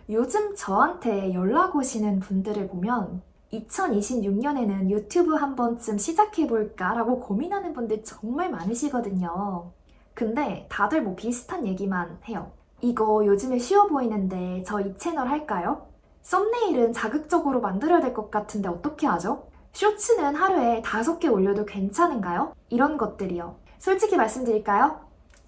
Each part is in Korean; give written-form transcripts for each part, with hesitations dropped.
요즘 저한테 연락 오시는 분들을 보면 2026년에는 유튜브 한 번쯤 시작해볼까 라고 고민하는 분들 정말 많으시거든요. 근데 다들 뭐 비슷한 얘기만 해요. 이거 요즘에 쉬워 보이는데 저 이 채널 할까요? 썸네일은 자극적으로 만들어야 될 것 같은데 어떻게 하죠? 쇼츠는 하루에 5개 올려도 괜찮은가요? 이런 것들이요. 솔직히 말씀드릴까요?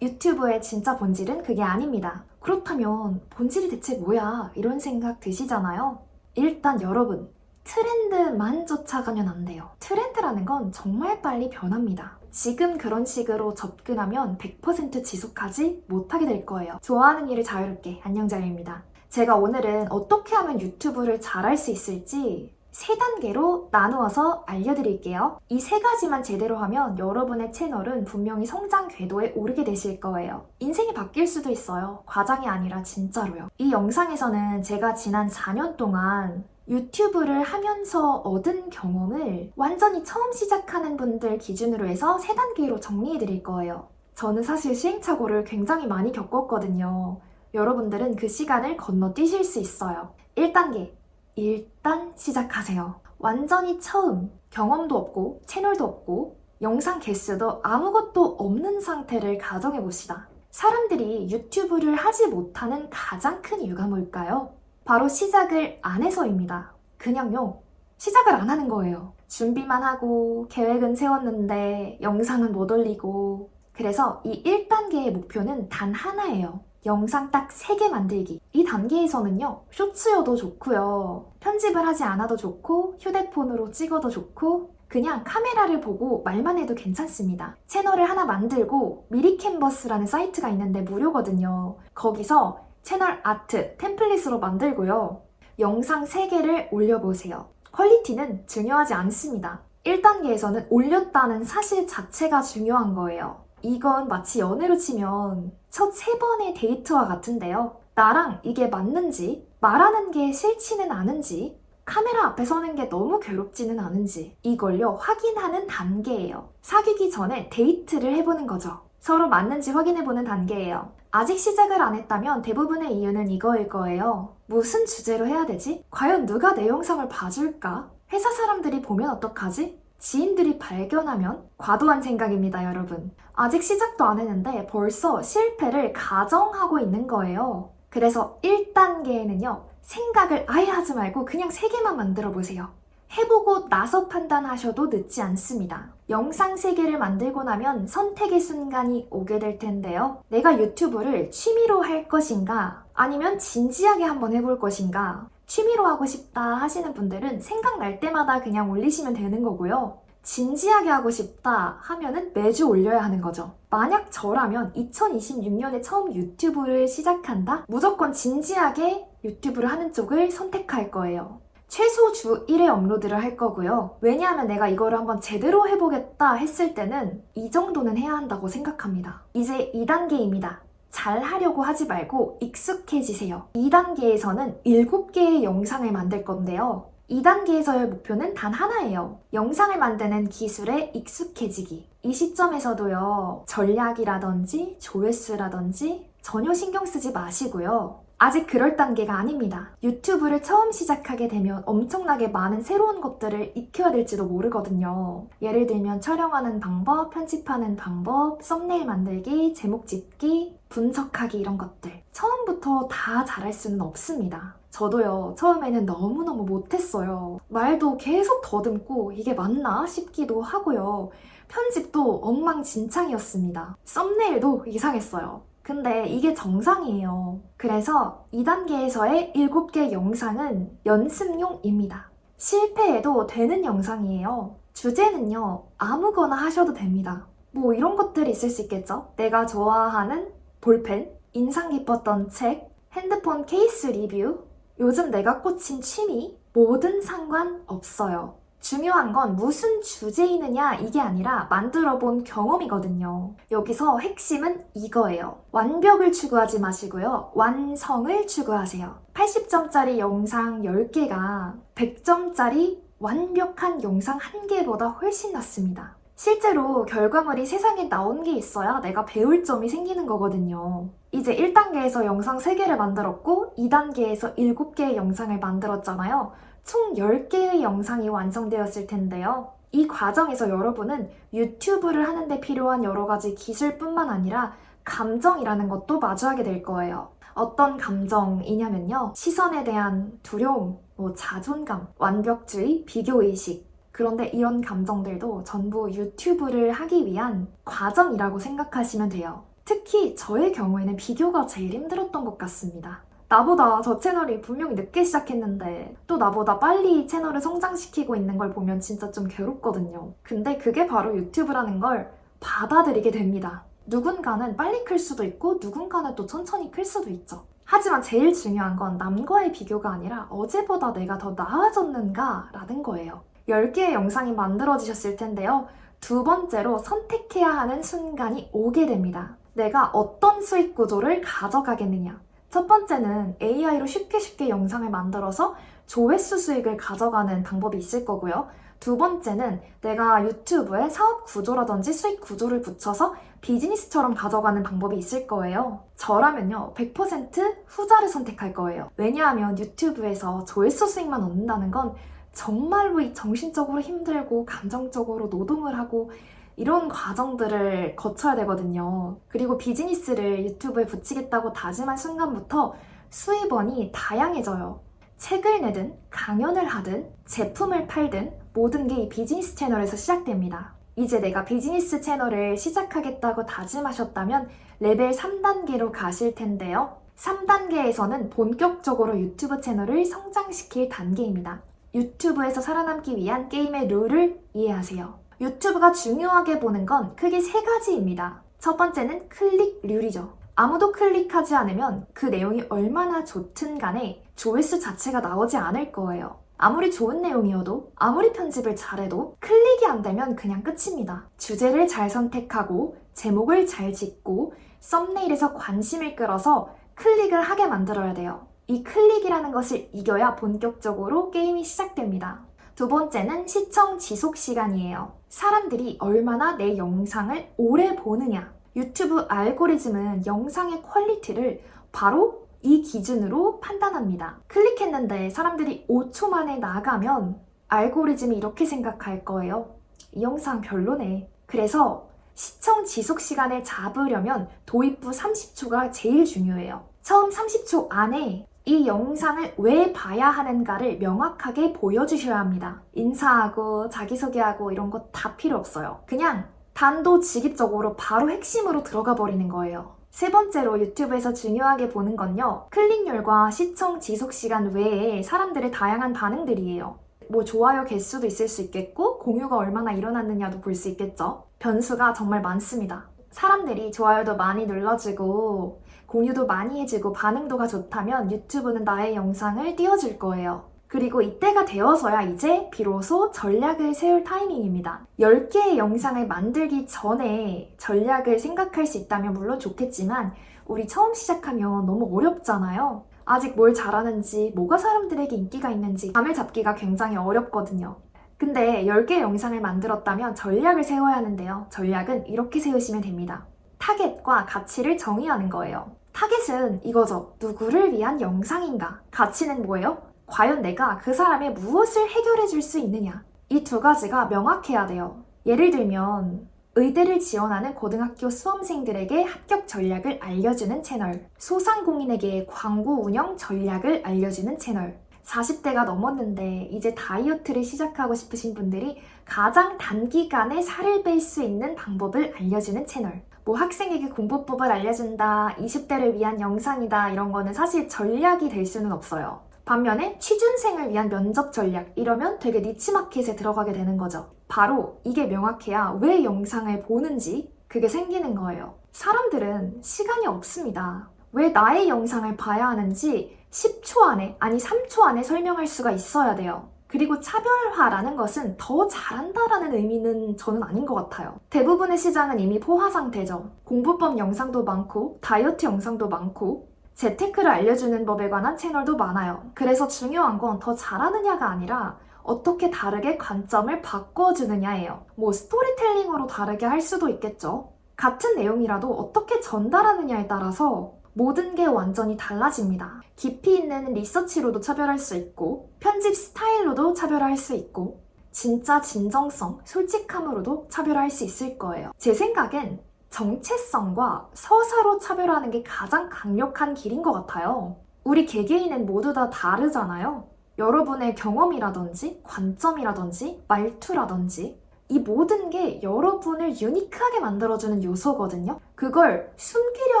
유튜브의 진짜 본질은 그게 아닙니다. 그렇다면 본질이 대체 뭐야? 이런 생각 드시잖아요? 일단 여러분, 트렌드만 쫓아가면 안 돼요. 트렌드라는 건 정말 빨리 변합니다. 지금 그런 식으로 접근하면 100% 지속하지 못하게 될 거예요. 좋아하는 일을 자유롭게, 안녕자유입니다. 제가 오늘은 어떻게 하면 유튜브를 잘할 수 있을지 3단계로 나누어서 알려드릴게요. 이 3가지만 제대로 하면 여러분의 채널은 분명히 성장 궤도에 오르게 되실 거예요. 인생이 바뀔 수도 있어요. 과장이 아니라 진짜로요. 이 영상에서는 제가 지난 4년 동안 유튜브를 하면서 얻은 경험을 완전히 처음 시작하는 분들 기준으로 해서 3단계로 정리해 드릴 거예요. 저는 사실 시행착오를 굉장히 많이 겪었거든요. 여러분들은 그 시간을 건너뛰실 수 있어요. 1단계. 일단 시작하세요. 완전히 처음, 경험도 없고 채널도 없고 영상 개수도 아무것도 없는 상태를 가정해 봅시다. 사람들이 유튜브를 하지 못하는 가장 큰 이유가 뭘까요? 바로 시작을 안 해서입니다. 그냥요, 시작을 안 하는 거예요. 준비만 하고 계획은 세웠는데 영상은 못 올리고. 그래서 이 1단계의 목표는 단 하나예요. 영상 딱 3개 만들기. 이 단계에서는요, 쇼츠여도 좋고요, 편집을 하지 않아도 좋고, 휴대폰으로 찍어도 좋고, 그냥 카메라를 보고 말만 해도 괜찮습니다. 채널을 하나 만들고 미리캔버스라는 사이트가 있는데 무료거든요. 거기서 채널 아트, 템플릿으로 만들고요. 영상 3개를 올려보세요. 퀄리티는 중요하지 않습니다. 1단계에서는 올렸다는 사실 자체가 중요한 거예요. 이건 마치 연애로 치면 첫 3번의 데이트와 같은데요. 나랑 이게 맞는지, 말하는 게 싫지는 않은지, 카메라 앞에 서는 게 너무 괴롭지는 않은지 이걸요 확인하는 단계예요. 사귀기 전에 데이트를 해보는 거죠. 서로 맞는지 확인해보는 단계예요. 아직 시작을 안 했다면 대부분의 이유는 이거일 거예요. 무슨 주제로 해야 되지? 과연 누가 내 영상을 봐줄까? 회사 사람들이 보면 어떡하지? 지인들이 발견하면? 과도한 생각입니다, 여러분. 아직 시작도 안 했는데 벌써 실패를 가정하고 있는 거예요. 그래서 1단계에는요, 생각을 아예 하지 말고 그냥 3개만 만들어 보세요. 해보고 나서 판단하셔도 늦지 않습니다. 영상 3개를 만들고 나면 선택의 순간이 오게 될 텐데요. 내가 유튜브를 취미로 할 것인가? 아니면 진지하게 한번 해볼 것인가? 취미로 하고 싶다 하시는 분들은 생각날 때마다 그냥 올리시면 되는 거고요. 진지하게 하고 싶다 하면은 매주 올려야 하는 거죠. 만약 저라면 2026년에 처음 유튜브를 시작한다? 무조건 진지하게 유튜브를 하는 쪽을 선택할 거예요. 최소 주 1회 업로드를 할 거고요. 왜냐하면 내가 이거를 한번 제대로 해보겠다 했을 때는 이 정도는 해야 한다고 생각합니다. 이제 2단계입니다. 잘 하려고 하지 말고 익숙해지세요. 2단계에서는 7개의 영상을 만들 건데요. 2단계에서의 목표는 단 하나예요. 영상을 만드는 기술에 익숙해지기. 이 시점에서도요, 전략이라든지 조회수라든지 전혀 신경 쓰지 마시고요. 아직 그럴 단계가 아닙니다. 유튜브를 처음 시작하게 되면 엄청나게 많은 새로운 것들을 익혀야 될지도 모르거든요. 예를 들면 촬영하는 방법, 편집하는 방법, 썸네일 만들기, 제목 짓기, 분석하기 이런 것들. 처음부터 다 잘할 수는 없습니다. 저도요, 처음에는 너무너무 못했어요. 말도 계속 더듬고 이게 맞나 싶기도 하고요. 편집도 엉망진창이었습니다. 썸네일도 이상했어요. 근데 이게 정상이에요. 그래서 2단계에서의 7개 영상은 연습용입니다. 실패해도 되는 영상이에요. 주제는요, 아무거나 하셔도 됩니다. 뭐 이런 것들이 있을 수 있겠죠? 내가 좋아하는 볼펜, 인상 깊었던 책, 핸드폰 케이스 리뷰, 요즘 내가 꽂힌 취미, 뭐든 상관없어요. 중요한 건 무슨 주제이느냐 이게 아니라 만들어본 경험이거든요. 여기서 핵심은 이거예요. 완벽을 추구하지 마시고요. 완성을 추구하세요. 80점짜리 영상 10개가 100점짜리 완벽한 영상 1개보다 훨씬 낫습니다. 실제로 결과물이 세상에 나온 게 있어야 내가 배울 점이 생기는 거거든요. 이제 1단계에서 영상 3개를 만들었고 2단계에서 7개의 영상을 만들었잖아요. 총 10개의 영상이 완성되었을 텐데요. 이 과정에서 여러분은 유튜브를 하는데 필요한 여러 가지 기술뿐만 아니라 감정이라는 것도 마주하게 될 거예요. 어떤 감정이냐면요. 시선에 대한 두려움, 자존감, 완벽주의, 비교의식. 그런데 이런 감정들도 전부 유튜브를 하기 위한 과정이라고 생각하시면 돼요. 특히 저의 경우에는 비교가 제일 힘들었던 것 같습니다. 나보다 저 채널이 분명히 늦게 시작했는데 또 나보다 빨리 채널을 성장시키고 있는 걸 보면 진짜 좀 괴롭거든요. 근데 그게 바로 유튜브라는 걸 받아들이게 됩니다. 누군가는 빨리 클 수도 있고 누군가는 또 천천히 클 수도 있죠. 하지만 제일 중요한 건 남과의 비교가 아니라 어제보다 내가 더 나아졌는가 라는 거예요. 10개의 영상이 만들어지셨을 텐데요. 두 번째로 선택해야 하는 순간이 오게 됩니다. 내가 어떤 수익 구조를 가져가겠느냐. 첫 번째는 AI로 쉽게 영상을 만들어서 조회수 수익을 가져가는 방법이 있을 거고요. 두 번째는 내가 유튜브에 사업 구조라든지 수익 구조를 붙여서 비즈니스처럼 가져가는 방법이 있을 거예요. 저라면요, 100% 후자를 선택할 거예요. 왜냐하면 유튜브에서 조회수 수익만 얻는다는 건 정말로 정신적으로 힘들고 감정적으로 노동을 하고 이런 과정들을 거쳐야 되거든요. 그리고 비즈니스를 유튜브에 붙이겠다고 다짐한 순간부터 수입원이 다양해져요. 책을 내든 강연을 하든 제품을 팔든 모든 게 이 비즈니스 채널에서 시작됩니다. 이제 내가 비즈니스 채널을 시작하겠다고 다짐하셨다면 레벨 3단계로 가실 텐데요. 3단계에서는 본격적으로 유튜브 채널을 성장시킬 단계입니다. 유튜브에서 살아남기 위한 게임의 룰을 이해하세요. 유튜브가 중요하게 보는 건 크게 3가지입니다. 첫 번째는 클릭률이죠. 아무도 클릭하지 않으면 그 내용이 얼마나 좋든 간에 조회수 자체가 나오지 않을 거예요. 아무리 좋은 내용이어도 아무리 편집을 잘해도 클릭이 안 되면 그냥 끝입니다. 주제를 잘 선택하고 제목을 잘 짓고 썸네일에서 관심을 끌어서 클릭을 하게 만들어야 돼요. 이 클릭이라는 것을 이겨야 본격적으로 게임이 시작됩니다. 두 번째는 시청 지속 시간이에요. 사람들이 얼마나 내 영상을 오래 보느냐. 유튜브 알고리즘은 영상의 퀄리티를 바로 이 기준으로 판단합니다. 클릭했는데 사람들이 5초 만에 나가면 알고리즘이 이렇게 생각할 거예요. 이 영상 별로네. 그래서 시청 지속 시간을 잡으려면 도입부 30초가 제일 중요해요. 처음 30초 안에 이 영상을 왜 봐야 하는가를 명확하게 보여주셔야 합니다. 인사하고 자기소개하고 이런 거 다 필요 없어요. 그냥 단도직입적으로 바로 핵심으로 들어가 버리는 거예요. 세 번째로 유튜브에서 중요하게 보는 건요. 클릭률과 시청 지속 시간 외에 사람들의 다양한 반응들이에요. 좋아요 개수도 있을 수 있겠고 공유가 얼마나 일어났느냐도 볼 수 있겠죠. 변수가 정말 많습니다. 사람들이 좋아요도 많이 눌러주고 공유도 많이 해주고 반응도가 좋다면 유튜브는 나의 영상을 띄워줄 거예요. 그리고 이때가 되어서야 이제 비로소 전략을 세울 타이밍입니다. 10개의 영상을 만들기 전에 전략을 생각할 수 있다면 물론 좋겠지만 우리 처음 시작하면 너무 어렵잖아요. 아직 뭘 잘하는지, 뭐가 사람들에게 인기가 있는지 감을 잡기가 굉장히 어렵거든요. 근데 10개의 영상을 만들었다면 전략을 세워야 하는데요. 전략은 이렇게 세우시면 됩니다. 타겟과 가치를 정의하는 거예요. 타겟은 이거죠. 누구를 위한 영상인가? 가치는 뭐예요? 과연 내가 그 사람의 무엇을 해결해 줄 수 있느냐? 이 두 가지가 명확해야 돼요. 예를 들면 의대를 지원하는 고등학교 수험생들에게 합격 전략을 알려주는 채널, 소상공인에게 광고 운영 전략을 알려주는 채널, 40대가 넘었는데 이제 다이어트를 시작하고 싶으신 분들이 가장 단기간에 살을 뺄 수 있는 방법을 알려주는 채널, 학생에게 공부법을 알려준다, 20대를 위한 영상이다 이런 거는 사실 전략이 될 수는 없어요. 반면에 취준생을 위한 면접 전략 이러면 되게 니치마켓에 들어가게 되는 거죠. 바로 이게 명확해야 왜 영상을 보는지 그게 생기는 거예요. 사람들은 시간이 없습니다. 왜 나의 영상을 봐야 하는지 10초 안에 아니 3초 안에 설명할 수가 있어야 돼요. 그리고 차별화라는 것은 더 잘한다라는 의미는 저는 아닌 것 같아요. 대부분의 시장은 이미 포화 상태죠. 공부법 영상도 많고 다이어트 영상도 많고 재테크를 알려주는 법에 관한 채널도 많아요. 그래서 중요한 건 더 잘하느냐가 아니라 어떻게 다르게 관점을 바꿔주느냐예요. 스토리텔링으로 다르게 할 수도 있겠죠. 같은 내용이라도 어떻게 전달하느냐에 따라서 모든 게 완전히 달라집니다. 깊이 있는 리서치로도 차별할 수 있고, 편집 스타일로도 차별화할 수 있고, 진짜 진정성, 솔직함으로도 차별화할 수 있을 거예요. 제 생각엔 정체성과 서사로 차별화하는 게 가장 강력한 길인 것 같아요. 우리 개개인은 모두 다 다르잖아요. 여러분의 경험이라든지 관점이라든지 말투라든지 이 모든 게 여러분을 유니크하게 만들어주는 요소거든요. 그걸 숨기려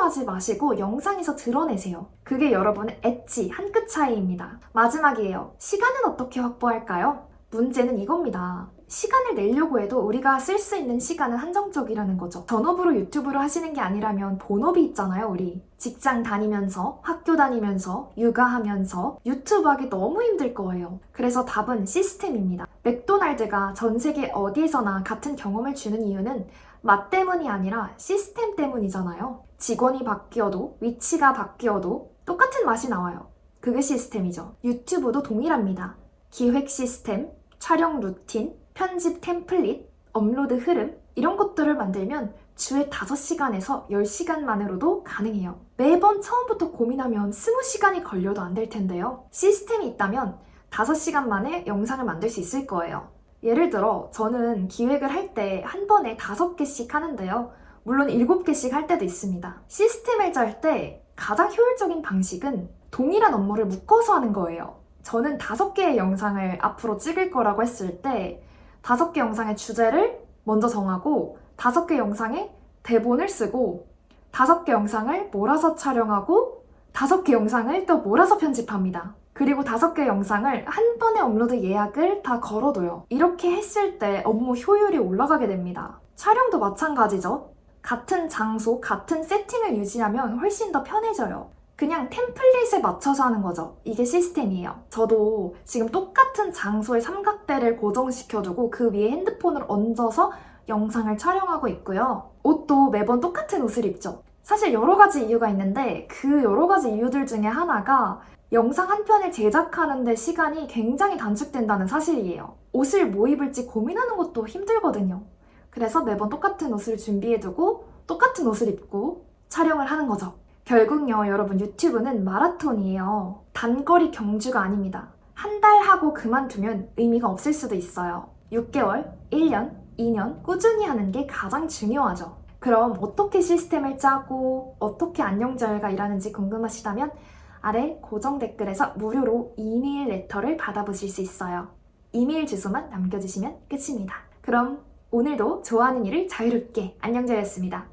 하지 마시고 영상에서 드러내세요. 그게 여러분의 엣지 한 끗 차이입니다. 마지막이에요. 시간은 어떻게 확보할까요? 문제는 이겁니다. 시간을 내려고 해도 우리가 쓸 수 있는 시간은 한정적이라는 거죠. 전업으로 유튜브를 하시는 게 아니라면 본업이 있잖아요, 우리. 직장 다니면서, 학교 다니면서, 육아하면서 유튜브 하기 너무 힘들 거예요. 그래서 답은 시스템입니다. 맥도날드가 전 세계 어디에서나 같은 경험을 주는 이유는 맛 때문이 아니라 시스템 때문이잖아요. 직원이 바뀌어도, 위치가 바뀌어도 똑같은 맛이 나와요. 그게 시스템이죠. 유튜브도 동일합니다. 기획 시스템, 촬영 루틴, 편집 템플릿, 업로드 흐름 이런 것들을 만들면 주에 5시간에서 10시간만으로도 가능해요. 매번 처음부터 고민하면 20시간이 걸려도 안 될 텐데요. 시스템이 있다면 5시간 만에 영상을 만들 수 있을 거예요. 예를 들어 저는 기획을 할 때 한 번에 5개씩 하는데요. 물론 7개씩 할 때도 있습니다. 시스템을 짤 때 가장 효율적인 방식은 동일한 업무를 묶어서 하는 거예요. 저는 5개의 영상을 앞으로 찍을 거라고 했을 때 5개 영상의 주제를 먼저 정하고 5개 영상에 대본을 쓰고 5개 영상을 몰아서 촬영하고 5개 영상을 또 몰아서 편집합니다. 그리고 5개 영상을 한 번에 업로드 예약을 다 걸어둬요. 이렇게 했을 때 업무 효율이 올라가게 됩니다. 촬영도 마찬가지죠. 같은 장소, 같은 세팅을 유지하면 훨씬 더 편해져요. 그냥 템플릿에 맞춰서 하는 거죠. 이게 시스템이에요. 저도 지금 똑같은 장소에 삼각대를 고정시켜두고 그 위에 핸드폰을 얹어서 영상을 촬영하고 있고요. 옷도 매번 똑같은 옷을 입죠. 사실 여러 가지 이유가 있는데 그 여러 가지 이유들 중에 하나가 영상 한 편을 제작하는데 시간이 굉장히 단축된다는 사실이에요. 옷을 뭐 입을지 고민하는 것도 힘들거든요. 그래서 매번 똑같은 옷을 준비해두고 똑같은 옷을 입고 촬영을 하는 거죠. 결국요, 여러분 유튜브는 마라톤이에요. 단거리 경주가 아닙니다. 한 달 하고 그만두면 의미가 없을 수도 있어요. 6개월, 1년, 2년 꾸준히 하는 게 가장 중요하죠. 그럼 어떻게 시스템을 짜고 어떻게 안녕자열가 일하는지 궁금하시다면 아래 고정 댓글에서 무료로 이메일 레터를 받아보실 수 있어요. 이메일 주소만 남겨주시면 끝입니다. 그럼 오늘도 좋아하는 일을 자유롭게 안녕자였습니다.